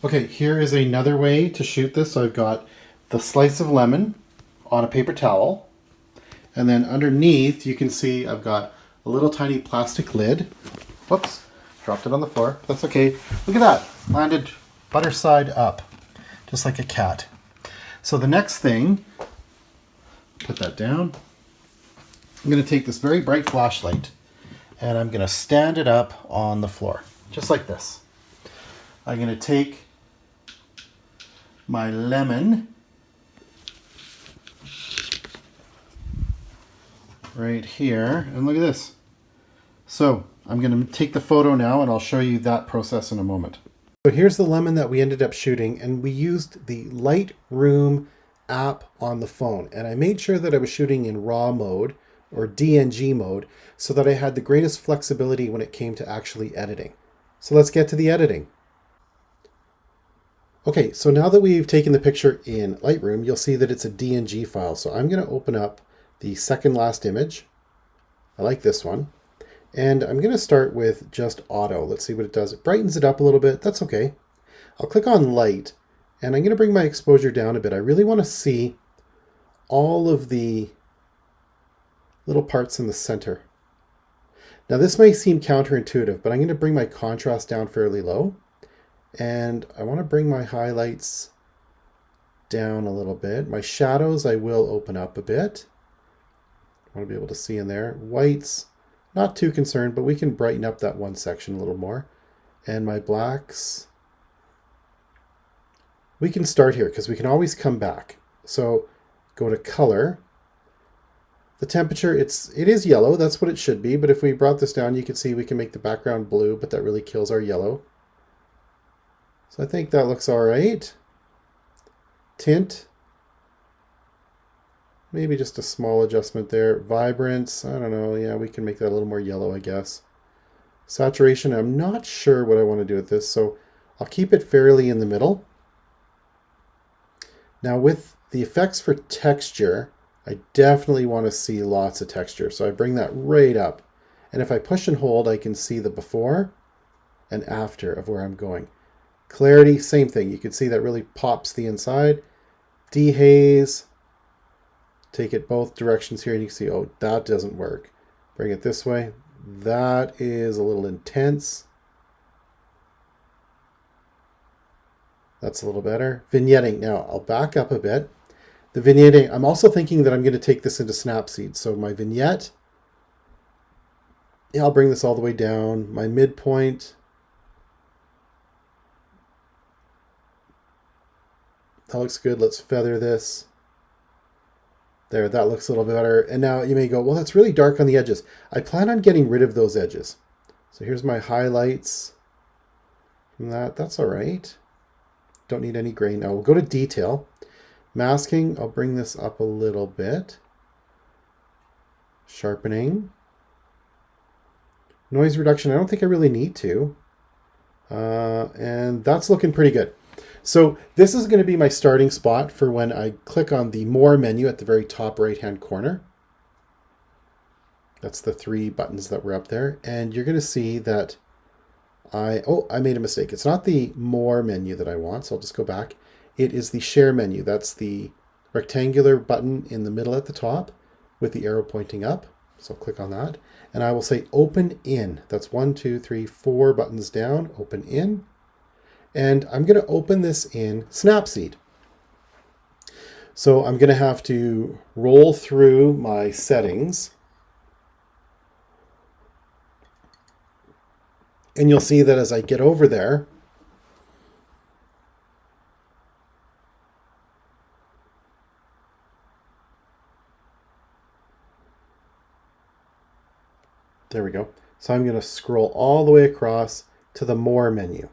Okay, here is another way to shoot this. So I've got the slice of lemon on a paper towel. And then underneath, you can see I've got a little tiny plastic lid. Whoops, dropped it on the floor. That's okay. Look at that, landed butter side up, just like a cat. So the next thing, put that down. I'm going to take this very bright flashlight and I'm going to stand it up on the floor, just like this. I'm going to take my lemon right here, and look at this. So I'm going to take the photo now and I'll show you that process in a moment. So here's the lemon that we ended up shooting, and we used the Lightroom app on the phone, and I made sure that I was shooting in RAW mode or DNG mode so that I had the greatest flexibility when it came to actually editing. So let's get to the editing. Okay, so now that we've taken the picture in Lightroom, you'll see that it's a DNG file. So I'm going to open up the second last image. I like this one. And I'm going to start with just auto. Let's see what it does. It brightens it up a little bit. That's okay. I'll click on light, and I'm going to bring my exposure down a bit. I really want to see all of the little parts in the center. Now this may seem counterintuitive, but I'm going to bring my contrast down fairly low. And I want to bring my highlights down a little bit. My shadows I will open up a bit. I want to be able to see in there. Whites, not too concerned, but we can brighten up that one section a little more. And my blacks, we can start here because we can always come back. So go to color. The temperature, it is yellow, that's what it should be, but if we brought this down, you can see we can make the background blue, but that really kills our yellow. So I think that looks all right. Tint, maybe just a small adjustment there. Vibrance, I don't know, yeah, we can make that a little more yellow, I guess. Saturation, I'm not sure what I want to do with this, so I'll keep it fairly in the middle. Now with the effects for texture, I definitely want to see lots of texture, so I bring that right up. And if I push and hold, I can see the before and after of where I'm going. Clarity, same thing. You can see that really pops the inside. Dehaze, take it both directions here and you can see, oh, that doesn't work. Bring it this way. That is a little intense. That's a little better. Vignetting, now I'll back up a bit. The vignetting, I'm also thinking that I'm going to take this into Snapseed. So my vignette, yeah, I'll bring this all the way down. My midpoint, that looks good. Let's feather this. There, that looks a little bit better. And now you may go, well, that's really dark on the edges. I plan on getting rid of those edges. So here's my highlights from that. That's all right. Don't need any grain. Now we'll go to detail. Masking, I'll bring this up a little bit. Sharpening. Noise reduction, I don't think I really need to. And that's looking pretty good. So this is going to be my starting spot for when I click on the More menu at the very top right-hand corner. That's the 3 buttons that were up there. And you're going to see that I made a mistake. It's not the More menu that I want, so I'll just go back. It is the Share menu. That's the rectangular button in the middle at the top with the arrow pointing up. So I'll click on that. And I will say Open In. That's 1, 2, 3, 4 buttons down. Open In. And I'm going to open this in Snapseed. So I'm going to have to roll through my settings. And you'll see that as I get over there, there we go. So I'm going to scroll all the way across to the More menu.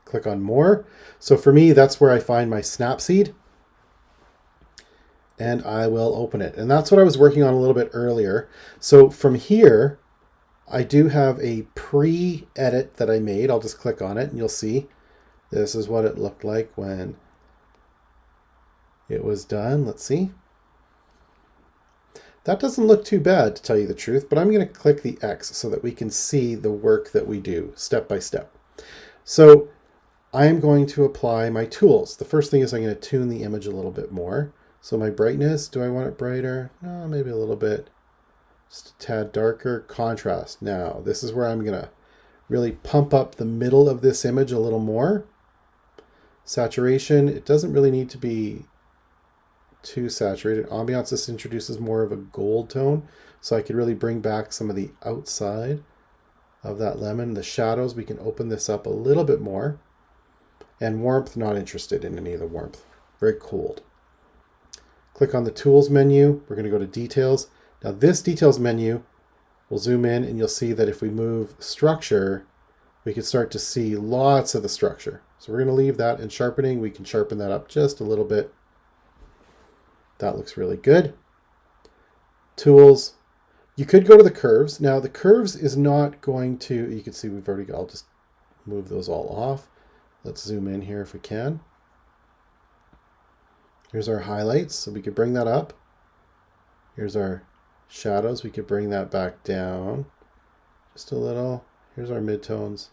Click on More. So for me, that's where I find my Snapseed. And I will open it. And that's what I was working on a little bit earlier. So from here, I do have a pre-edit that I made. I'll just click on it and you'll see this is what it looked like when it was done. Let's see. That doesn't look too bad, to tell you the truth, but I'm going to click the X so that we can see the work that we do step by step. So I am going to apply my tools. The first thing is I'm going to tune the image a little bit more. So my brightness, do I want it brighter? No, maybe a little bit. Just a tad darker. Contrast. Now, this is where I'm going to really pump up the middle of this image a little more. Saturation, it doesn't really need to be too saturated. Ambiance, this introduces more of a gold tone, so I could really bring back some of the outside of that lemon. The shadows, we can open this up a little bit more. And warmth, not interested in any of the warmth. Very cold. Click on the tools menu. We're going to go to details. Now this details menu, we'll zoom in and you'll see that if we move structure, we can start to see lots of the structure. So we're going to leave that in sharpening. We can sharpen that up just a little bit. That looks really good. Tools. You could go to the curves. Now the curves is not going to, you can see we've already, I'll just move those all off. Let's zoom in here if we can. Here's our highlights, so we could bring that up. Here's our shadows, we could bring that back down just a little. Here's our midtones.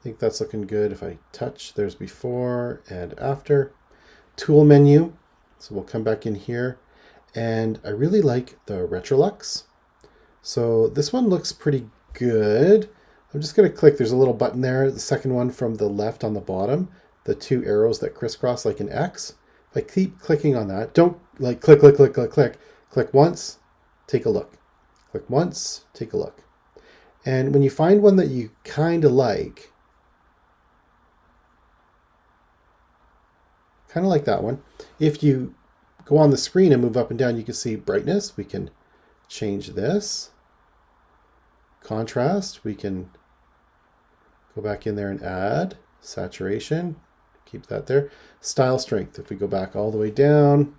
I think that's looking good. If I touch, there's before and after. Tool menu, so we'll come back in here. And I really like the Retrolux. So this one looks pretty good. I'm just going to click, there's a little button there, the second one from the left on the bottom, the two arrows that crisscross like an X. If I keep clicking on that, don't like click, click, click, click, click. Click once, take a look. Click once, take a look. And when you find one that you kind of like that one, if you go on the screen and move up and down, you can see brightness. We can change this. Contrast, we can go back in there and add saturation, keep that there. Style strength, if we go back all the way down,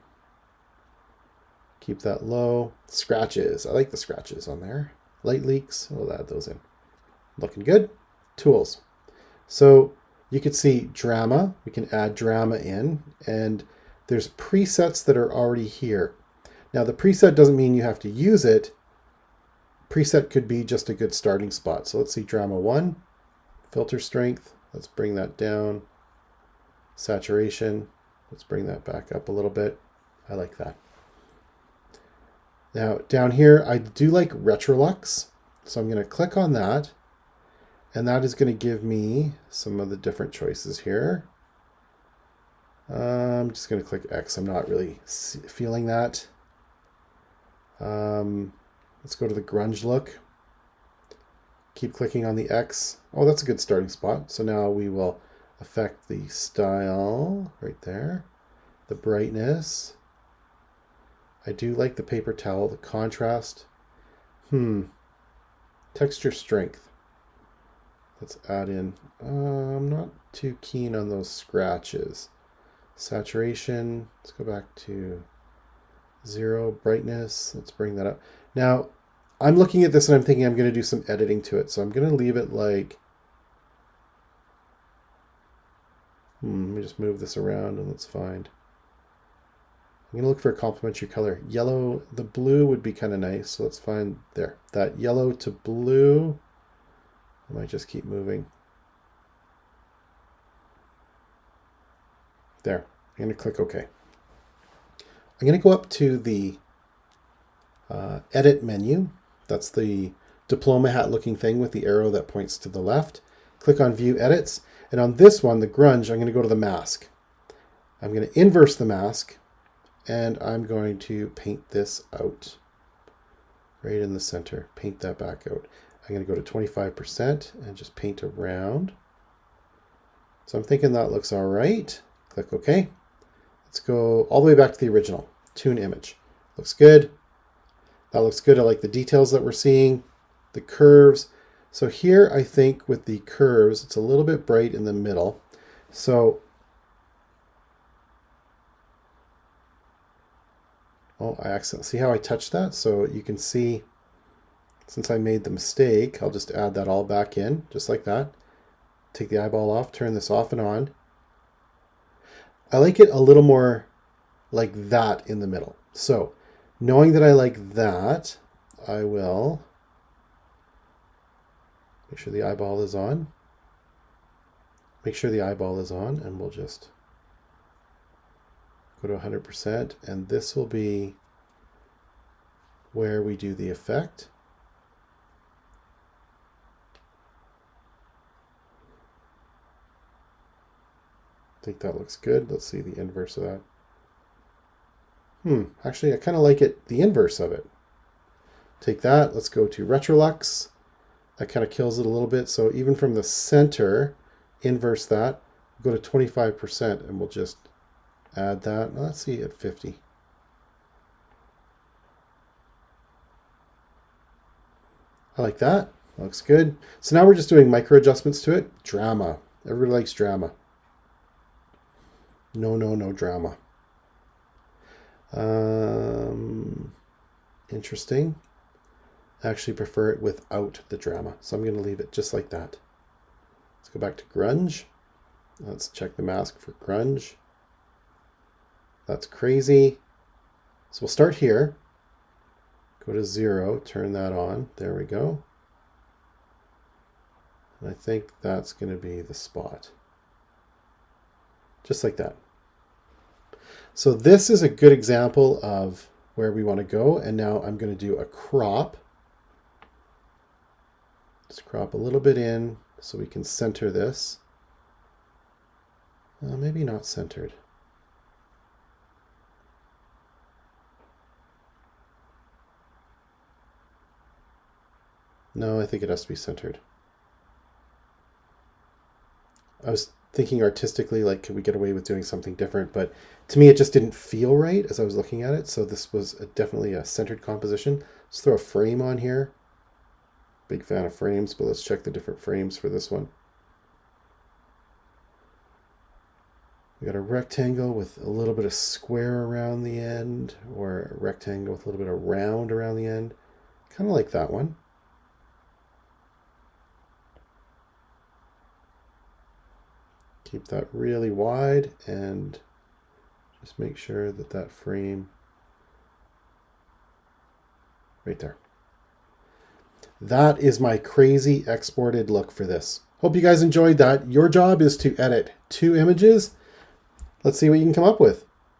keep that low. Scratches, I like the scratches on there. Light leaks, we'll add those in. Looking good. Tools. So you can see drama, we can add drama in, and there's presets that are already here. Now the preset doesn't mean you have to use it. Preset could be just a good starting spot. So let's see drama 1. Filter strength, let's bring that down. Saturation, let's bring that back up a little bit. I like that. Now down here, I do like Retrolux. So I'm going to click on that. And that is going to give me some of the different choices here. I'm just going to click X. I'm not really feeling that. Let's go to the grunge look. Keep clicking on the X. Oh, that's a good starting spot. So now we will affect the style right there. The brightness. I do like the paper towel, the contrast. Texture strength. Let's add in, I'm not too keen on those scratches. Saturation, let's go back to 0. Brightness, let's bring that up. Now, I'm looking at this and I'm thinking I'm going to do some editing to it. So I'm going to leave it like, let me just move this around and let's find. I'm going to look for a complementary color. Yellow, the blue would be kind of nice. So let's find there. That yellow to blue. I might just keep moving. There. I'm going to click OK. I'm going to go up to the edit menu. That's the diploma hat looking thing with the arrow that points to the left. Click on View Edits. And on this one, the grunge, I'm going to go to the mask. I'm going to inverse the mask. And I'm going to paint this out. Right in the center. Paint that back out. I'm going to go to 25% and just paint around. So I'm thinking that looks all right. Click OK. Let's go all the way back to the original. Tune image. Looks good. That looks good. I like the details that we're seeing. The curves. So here I think with the curves, it's a little bit bright in the middle. So, oh, I accidentally, see how I touched that? So you can see, since I made the mistake, I'll just add that all back in, just like that. Take the eyeball off, turn this off and on. I like it a little more like that in the middle. So, knowing that I like that, I will make sure the eyeball is on. make sure the eyeball is on, and we'll just go to 100%, and this will be where we do the effect. I think that looks good. Let's see the inverse of that. Actually, I kind of like it, the inverse of it. Take that, let's go to Retrolux. That kind of kills it a little bit. So even from the center, inverse that, go to 25%, and we'll just add that. Let's see at 50. I like that. Looks good. So now we're just doing micro adjustments to it. Drama. Everybody likes drama. No drama. Interesting. I actually prefer it without the drama, so I'm going to leave it just like that. Let's go back to grunge. Let's check the mask for grunge. That's crazy. So we'll start here. Go to 0, turn that on. There we go. And I think that's going to be the spot. Just like that. So this is a good example of where we want to go. And now I'm going to do a crop. Just crop a little bit in so we can center this. Maybe not centered. No, I think it has to be centered. I was thinking artistically, like, could we get away with doing something different? But to me, it just didn't feel right as I was looking at it. So this was definitely a centered composition. Let's throw a frame on here. Big fan of frames, but let's check the different frames for this one. We got a rectangle with a little bit of square around the end, or a rectangle with a little bit of round around the end. Kind of like that one. Keep that really wide and just make sure that that frame right there. That is my crazy exported look for this. Hope you guys enjoyed that. Your job is to edit 2 images. Let's see what you can come up with.